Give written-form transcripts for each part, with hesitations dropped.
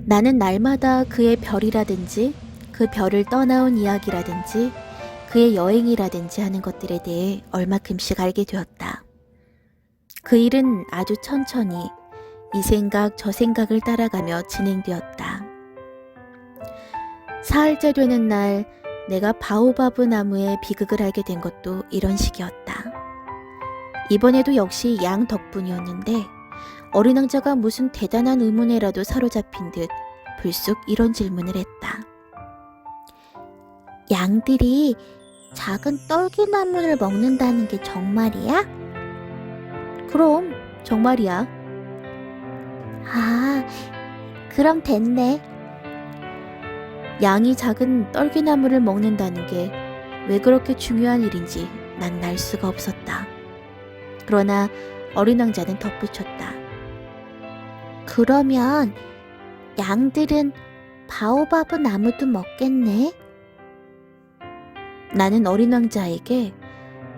나는 날마다 그의 별이라든지 그 별을 떠나온 이야기라든지 그의 여행이라든지 하는 것들에 대해 얼마큼씩 알게 되었다. 그 일은 아주 천천히 이 생각 저 생각을 따라가며 진행되었다. 사흘째 되는 날 내가 바오바브 나무의 비극을 알게 된 것도 이런 식이었다. 이번에도 역시 양 덕분이었는데 어린 왕자가 무슨 대단한 의문에라도 사로잡힌 듯 불쑥 이런 질문을 했다. 양들이 작은 떨기나무를 먹는다는 게 정말이야? 그럼 정말이야. 아, 그럼 됐네. 양이 작은 떨기나무를 먹는다는 게 왜 그렇게 중요한 일인지 난 알 수가 없었다. 그러나 어린 왕자는 덧붙였다. 그러면 양들은 바오바브 나무도 먹겠네? 나는 어린 왕자에게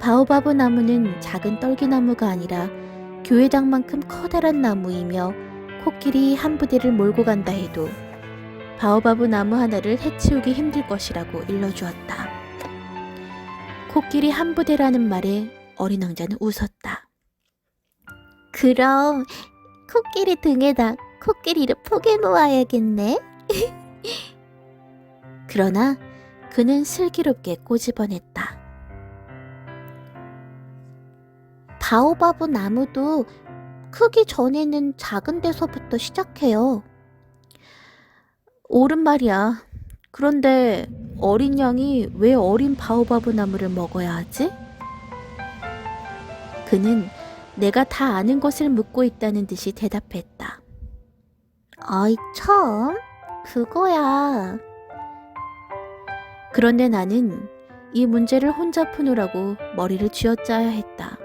바오바브 나무는 작은 떨기나무가 아니라 교회당만큼 커다란 나무이며 코끼리 한 부대를 몰고 간다 해도 바오바브 나무 하나를 해치우기 힘들 것이라고 일러주었다. 코끼리 한 부대라는 말에 어린 왕자는 웃었다. 그럼 코끼리 등에다 코끼리를 포개 놓아야겠네? 그러나 그는 슬기롭게 꼬집어냈다. 바오바브 나무도 크기 전에는 작은 데서부터 시작해요. 옳은 말이야. 그런데 어린 양이 왜 어린 바오바브 나무를 먹어야 하지? 그는 내가 다 아는 것을 묻고 있다는 듯이 대답했다. 아이 참, 그거야. 그런데 나는 이 문제를 혼자 푸느라고 머리를 쥐어짜야 했다.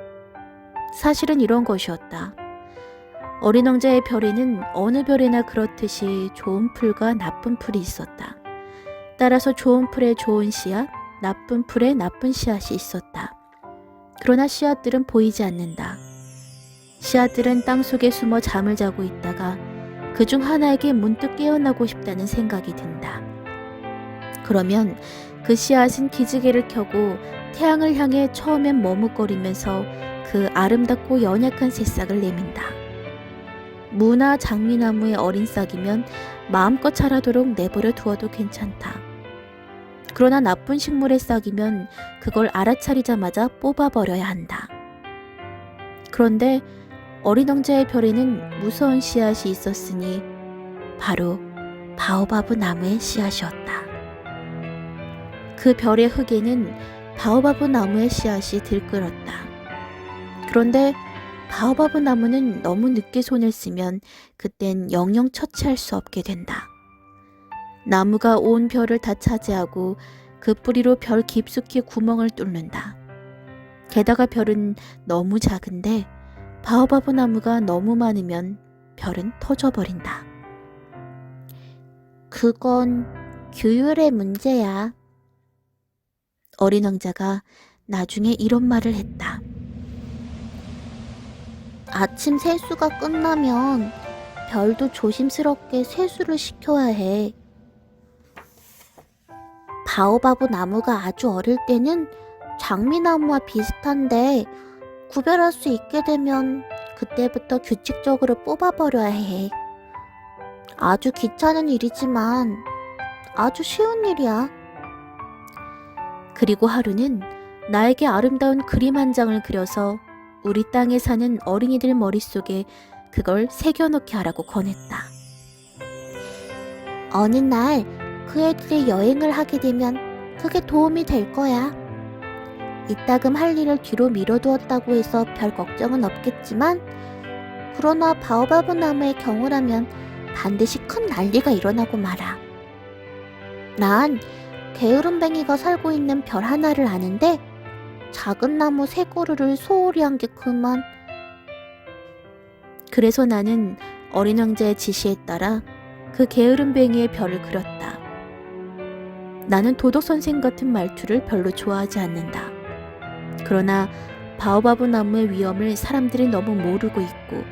사실은 이런 것이었다. 어린 왕자의 별에는 어느 별에나 그렇듯이 좋은 풀과 나쁜 풀이 있었다. 따라서 좋은 풀에 좋은 씨앗, 나쁜 풀에 나쁜 씨앗이 있었다. 그러나 씨앗들은 보이지 않는다. 씨앗들은 땅속에 숨어 잠을 자고 있다가 그중 하나에게 문득 깨어나고 싶다는 생각이 든다. 그러면 그 씨앗은 기지개를 켜고 태양을 향해 처음엔 머뭇거리면서 그 아름답고 연약한 새싹을 내민다. 무나 장미나무의 어린 싹이면 마음껏 자라도록 내버려 두어도 괜찮다. 그러나 나쁜 식물의 싹이면 그걸 알아차리자마자 뽑아버려야 한다. 그런데 어린 왕자의 별에는 무서운 씨앗이 있었으니 바로 바오바브 나무의 씨앗이었다. 그 별의 흙에는 바오바브 나무의 씨앗이 들끓었다. 그런데 바오바브 나무는 너무 늦게 손을 쓰면 그땐 영영 처치할 수 없게 된다. 나무가 온 별을 다 차지하고 그 뿌리로 별 깊숙이 구멍을 뚫는다. 게다가 별은 너무 작은데 바오바브 나무가 너무 많으면 별은 터져버린다. 그건 규율의 문제야. 어린 왕자가 나중에 이런 말을 했다. 아침 세수가 끝나면 별도 조심스럽게 세수를 시켜야 해. 바오바브 나무가 아주 어릴 때는 장미나무와 비슷한데 구별할 수 있게 되면 그때부터 규칙적으로 뽑아버려야 해. 아주 귀찮은 일이지만 아주 쉬운 일이야. 그리고 하루는 나에게 아름다운 그림 한 장을 그려서 우리 땅에 사는 어린이들 머릿속에 그걸 새겨놓게 하라고 권했다. 어느 날 그 애들이 여행을 하게 되면 그게 도움이 될 거야. 이따금 할 일을 뒤로 미뤄두었다고 해서 별 걱정은 없겠지만 그러나 바오바브 나무의 경우라면 반드시 큰 난리가 일어나고 말아. 난 게으름뱅이가 살고 있는 별 하나를 아는데 작은 나무 세 그루를 소홀히 한 게 그만. 그래서 나는 어린 왕자의 지시에 따라 그 게으름뱅이의 별을 그렸다. 나는 도덕선생 같은 말투를 별로 좋아하지 않는다. 그러나 바오바브 나무의 위험을 사람들이 너무 모르고 있고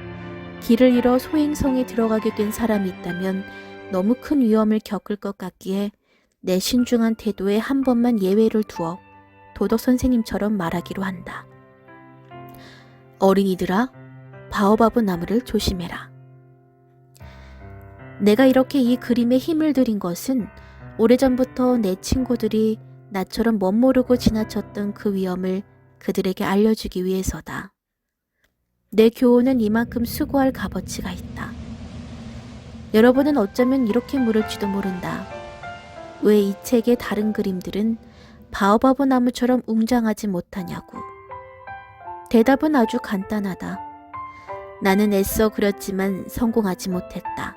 길을 잃어 소행성에 들어가게 된 사람이 있다면 너무 큰 위험을 겪을 것 같기에 내 신중한 태도에 한 번만 예외를 두어 도덕 선생님처럼 말하기로 한다. 어린이들아, 바오바브 나무를 조심해라. 내가 이렇게 이 그림에 힘을 들인 것은 오래전부터 내 친구들이 나처럼 멋모르고 지나쳤던 그 위험을 그들에게 알려주기 위해서다. 내 교훈은 이만큼 수고할 값어치가 있다. 여러분은 어쩌면 이렇게 물을지도 모른다. 왜 이 책의 다른 그림들은 바오바브 나무처럼 웅장하지 못하냐고. 대답은 아주 간단하다. 나는 애써 그렸지만 성공하지 못했다.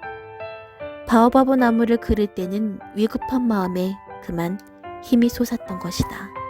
바오바브 나무를 그릴 때는 위급한 마음에 그만 힘이 솟았던 것이다.